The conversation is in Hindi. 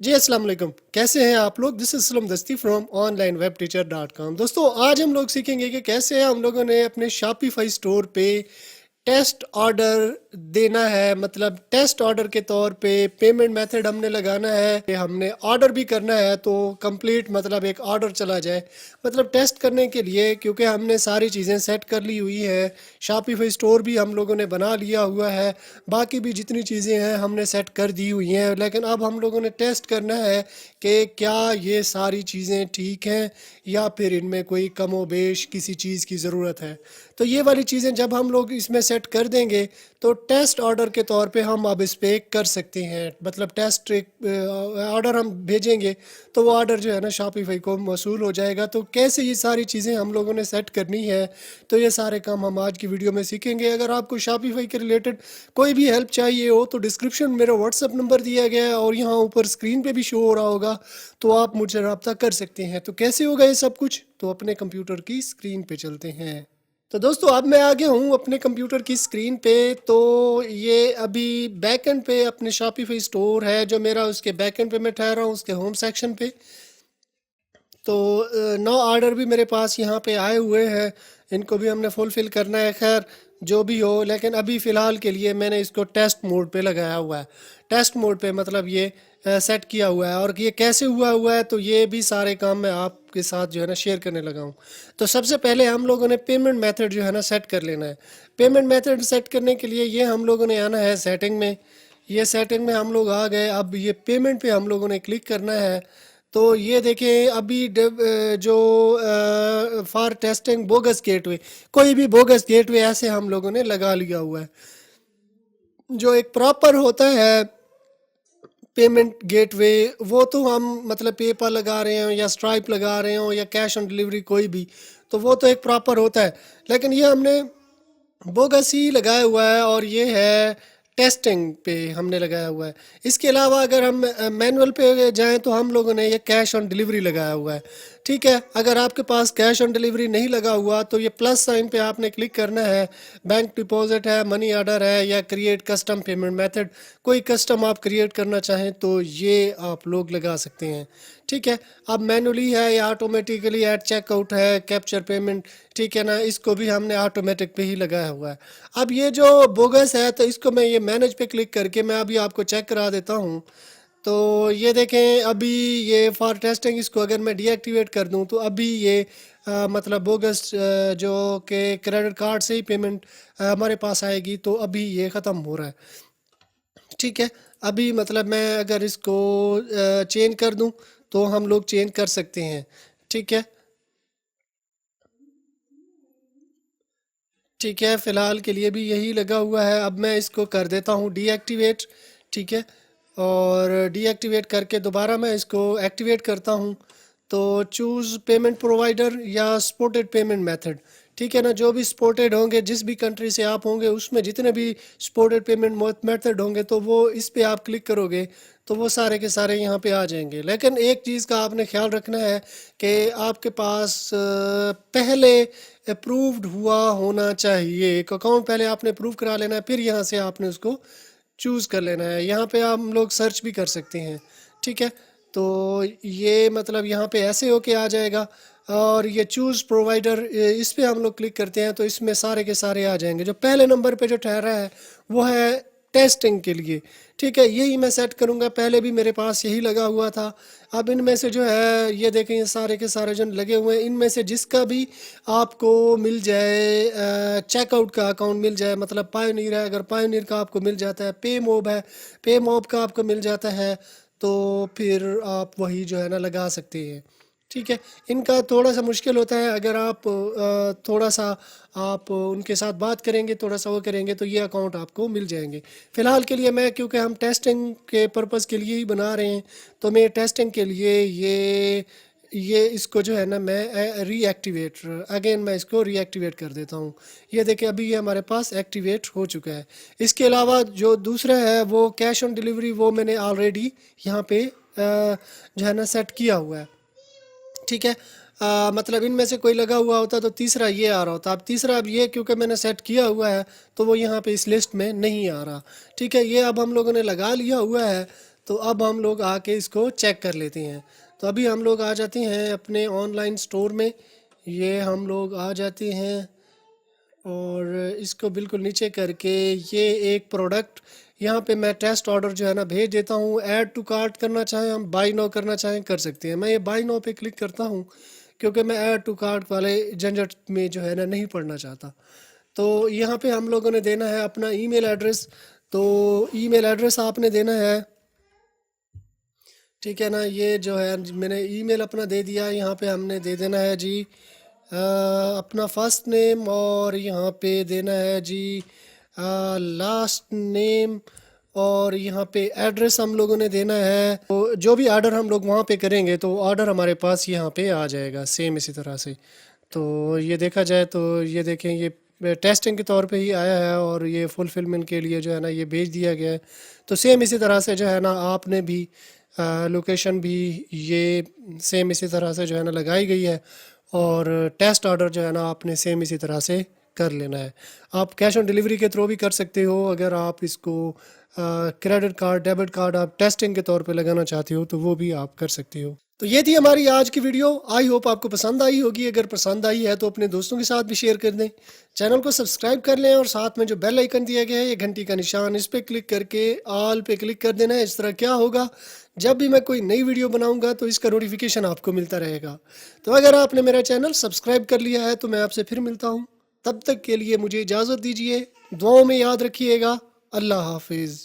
जी अस्सलाम वालेकुम। कैसे हैं आप लोग? दिस इज सलम दस्ती फ्रॉम onlinewebteacher.com। दोस्तों आज हम लोग सीखेंगे कि कैसे हम लोगों ने अपने शॉपिफाई स्टोर पे टेस्ट ऑर्डर देना है। मतलब टेस्ट ऑर्डर के तौर पे पेमेंट मेथड हमने लगाना है कि हमने ऑर्डर भी करना है तो कंप्लीट मतलब एक ऑर्डर चला जाए। मतलब टेस्ट करने के लिए क्योंकि हमने सारी चीज़ें सेट कर ली हुई है, शॉपिफाई स्टोर भी हम लोगों ने बना लिया हुआ है, बाकी भी जितनी चीज़ें हैं हमने सेट कर दी हुई हैं। लेकिन अब हम लोगों ने टेस्ट करना है कि क्या ये सारी चीज़ें ठीक हैं या फिर इनमें कोई कमो बेश किसी चीज़ की ज़रूरत है। तो ये वाली चीज़ें जब हम लोग इसमें सेट कर देंगे तो टेस्ट ऑर्डर के तौर पे हम अब इस पे कर सकते हैं। मतलब टेस्ट ऑर्डर हम भेजेंगे तो वो ऑर्डर जो है ना शॉपिफाई को मौसूल हो जाएगा। तो कैसे ये सारी चीज़ें हम लोगों ने सेट करनी है, तो ये सारे काम हम आज की वीडियो में सीखेंगे। अगर आपको शॉपिफाई के रिलेटेड कोई भी हेल्प चाहिए हो तो डिस्क्रिप्शन में मेरा व्हाट्सअप नंबर दिया गया है और यहाँ ऊपर स्क्रीन पे भी शो हो रहा होगा, तो आप मुझसे रब्ता कर सकते हैं। तो कैसे होगा ये सब कुछ, तो अपने कंप्यूटर की स्क्रीन पे चलते हैं। तो दोस्तों अब मैं आ गया हूँ अपने कंप्यूटर की स्क्रीन पे। तो ये अभी बैकएंड पे अपने शॉपिफाई स्टोर है जो मेरा, उसके बैकएंड पे मैं ठहरा हूँ, उसके होम सेक्शन पे। तो 9 ऑर्डर भी मेरे पास यहाँ पे आए हुए हैं, इनको भी हमने फुलफ़िल करना है। खैर जो भी हो, लेकिन अभी फ़िलहाल के लिए मैंने इसको टेस्ट मोड पे लगाया हुआ है। टेस्ट मोड पे मतलब ये सेट किया हुआ है। और ये कैसे हुआ हुआ है, तो ये भी सारे काम मैं आपके साथ जो है ना शेयर करने लगा हूँ। तो सबसे पहले हम लोगों ने पेमेंट मेथड जो है ना सेट कर लेना है। पेमेंट मेथड सेट करने के लिए ये हम लोगों ने आना है सेटिंग में। ये सेटिंग में हम लोग आ गए। अब ये पेमेंट पे हम लोगों ने क्लिक करना है। तो ये देखें अभी जो फॉर टेस्टिंग बोगस गेटवे, कोई भी बोगस गेटवे ऐसे हम लोगों ने लगा लिया हुआ है। जो एक प्रॉपर होता है पेमेंट गेटवे, वो तो हम मतलब पेपल लगा रहे हो या स्ट्राइप लगा रहे हो या कैश ऑन डिलीवरी कोई भी, तो वो तो एक प्रॉपर होता है। लेकिन ये हमने बोगस ही लगाया हुआ है और ये है टेस्टिंग पे हमने लगाया हुआ है। इसके अलावा अगर हम मैनुअल पे जाएं तो हम लोगों ने ये कैश ऑन डिलीवरी लगाया हुआ है। ठीक है, अगर आपके पास कैश ऑन डिलीवरी नहीं लगा हुआ तो ये प्लस साइन पे आपने क्लिक करना है। बैंक डिपॉजिट है, मनी ऑर्डर है या क्रिएट कस्टम पेमेंट मेथड, कोई कस्टम आप क्रिएट करना चाहें तो ये आप लोग लगा सकते हैं। ठीक है, अब मैनुअली है या ऑटोमेटिकली एट चेकआउट है, कैप्चर पेमेंट, ठीक है ना, इसको भी हमने ऑटोमेटिक पे ही लगाया हुआ है। अब ये जो बोगस है तो इसको मैं ये मैनेज पे क्लिक करके मैं अभी आपको चेक करा देता हूँ। तो ये देखें अभी ये फॉर टेस्टिंग, इसको अगर मैं डीएक्टिवेट कर दूं तो अभी ये मतलब बोगस जो कि क्रेडिट कार्ड से ही पेमेंट हमारे पास आएगी, तो अभी ये ख़त्म हो रहा है। ठीक है, अभी मतलब मैं अगर इसको चेंज कर दूं तो हम लोग चेंज कर सकते हैं। ठीक है, ठीक है, फ़िलहाल के लिए भी यही लगा हुआ है। अब मैं इसको कर देता हूँ डीएक्टिवेट। ठीक है, और डीएक्टिवेट करके दोबारा मैं इसको एक्टिवेट करता हूँ। तो चूज़ पेमेंट प्रोवाइडर या सपोर्टेड पेमेंट मेथड, ठीक है ना, जो भी सपोर्टेड होंगे, जिस भी कंट्री से आप होंगे उसमें जितने भी सपोर्टेड पेमेंट मेथड होंगे तो वो इस पे आप क्लिक करोगे तो वो सारे के सारे यहाँ पे आ जाएंगे। लेकिन एक चीज़ का आपने ख्याल रखना है कि आपके पास पहले अप्रूव्ड हुआ होना चाहिए। एक अकाउंट पहले आपने अप्रूव करा लेना है, फिर यहाँ से आपने उसको चूज़ कर लेना है। यहाँ पे हम लोग सर्च भी कर सकते हैं। ठीक है, तो ये मतलब यहाँ पे ऐसे होके आ जाएगा। और ये चूज़ प्रोवाइडर, इस पे हम लोग क्लिक करते हैं तो इसमें सारे के सारे आ जाएंगे। जो पहले नंबर पे जो ठहरा है वो है टेस्टिंग के लिए। ठीक है, यही मैं सेट करूँगा। पहले भी मेरे पास यही लगा हुआ था। अब इनमें से जो है ये देखें, ये सारे के सारे जो लगे हुए हैं, इनमें से जिसका भी आपको मिल जाए, चेकआउट का अकाउंट मिल जाए, मतलब पायोनीर है, अगर पायोनीर का आपको मिल जाता है, पे मोब है, पे मोब का आपको मिल जाता है, तो फिर आप वही जो है ना लगा सकते हैं। ठीक है, इनका थोड़ा सा मुश्किल होता है। अगर आप थोड़ा सा आप उनके साथ बात करेंगे, थोड़ा सा वो करेंगे तो ये अकाउंट आपको मिल जाएंगे। फ़िलहाल के लिए मैं, क्योंकि हम टेस्टिंग के पर्पज़ के लिए ही बना रहे हैं, तो मैं टेस्टिंग के लिए ये इसको जो है ना मैं रीएक्टिवेट, अगेन मैं इसको रीएक्टिवेट कर देता हूँ। ये देखिए अभी ये हमारे पास एक्टिवेट हो चुका है। इसके अलावा जो दूसरा है वो कैश ऑन डिलीवरी, वो मैंने ऑलरेडी यहाँ पे जो है ना सेट किया हुआ है। ठीक है, मतलब इनमें से कोई लगा हुआ होता तो तीसरा ये आ रहा होता। अब तीसरा, अब ये क्योंकि मैंने सेट किया हुआ है तो वो यहाँ पे इस लिस्ट में नहीं आ रहा। ठीक है, ये अब हम लोगों ने लगा लिया हुआ है। तो अब हम लोग आके इसको चेक कर लेते हैं। तो अभी हम लोग आ जाते हैं अपने ऑनलाइन स्टोर में। ये हम लोग आ जाते हैं और इसको बिल्कुल नीचे करके ये एक प्रोडक्ट यहाँ पे मैं टेस्ट ऑर्डर जो है ना भेज देता हूँ। ऐड टू कार्ट करना चाहें, हम बाई नो करना चाहें कर सकते हैं। मैं ये बाई नो पे क्लिक करता हूँ क्योंकि मैं ऐड टू कार्ट वाले झंझट में जो है ना नहीं पड़ना चाहता। तो यहाँ पे हम लोगों ने देना है अपना ईमेल एड्रेस। तो ईमेल एड्रेस आपने देना है, ठीक है ना। ये जो है मैंने ईमेल अपना दे दिया। यहाँ पे हमने दे देना है जी अपना फर्स्ट नेम, और यहाँ पे देना है जी लास्ट नेम, और यहाँ पे एड्रेस हम लोगों ने देना है। तो जो भी ऑर्डर हम लोग वहाँ पे करेंगे तो ऑर्डर हमारे पास यहाँ पे आ जाएगा सेम इसी तरह से। तो ये देखा जाए तो ये देखें, ये टेस्टिंग के तौर पे ही आया है और ये फुलफिलमेंट के लिए जो है ना ये भेज दिया गया है। तो सेम इसी तरह से जो है ना आपने भी लोकेशन भी ये सेम इसी तरह से जो है ना लगाई गई है, और टेस्ट ऑर्डर जो है ना आपने सेम इसी तरह से कर लेना है। आप कैश ऑन डिलीवरी के थ्रू भी कर सकते हो। अगर आप इसको क्रेडिट कार्ड, डेबिट कार्ड आप टेस्टिंग के तौर पे लगाना चाहते हो तो वो भी आप कर सकते हो। तो ये थी हमारी आज की वीडियो। आई होप आपको पसंद आई होगी। अगर पसंद आई है तो अपने दोस्तों के साथ भी शेयर कर दें। चैनल को सब्सक्राइब कर लें और साथ में जो बेल आइकन दिया गया है ये घंटी का निशान, इस पर क्लिक करके ऑल पे क्लिक कर देना है। इस तरह क्या होगा, जब भी मैं कोई नई वीडियो बनाऊंगा तो इसका नोटिफिकेशन आपको मिलता रहेगा। तो अगर आपने मेरा चैनल सब्सक्राइब कर लिया है तो मैं आपसे फिर मिलता हूँ। तब तक के लिए मुझे इजाज़त दीजिए। दुआओं में याद रखिएगा। अल्लाह हाफिज़।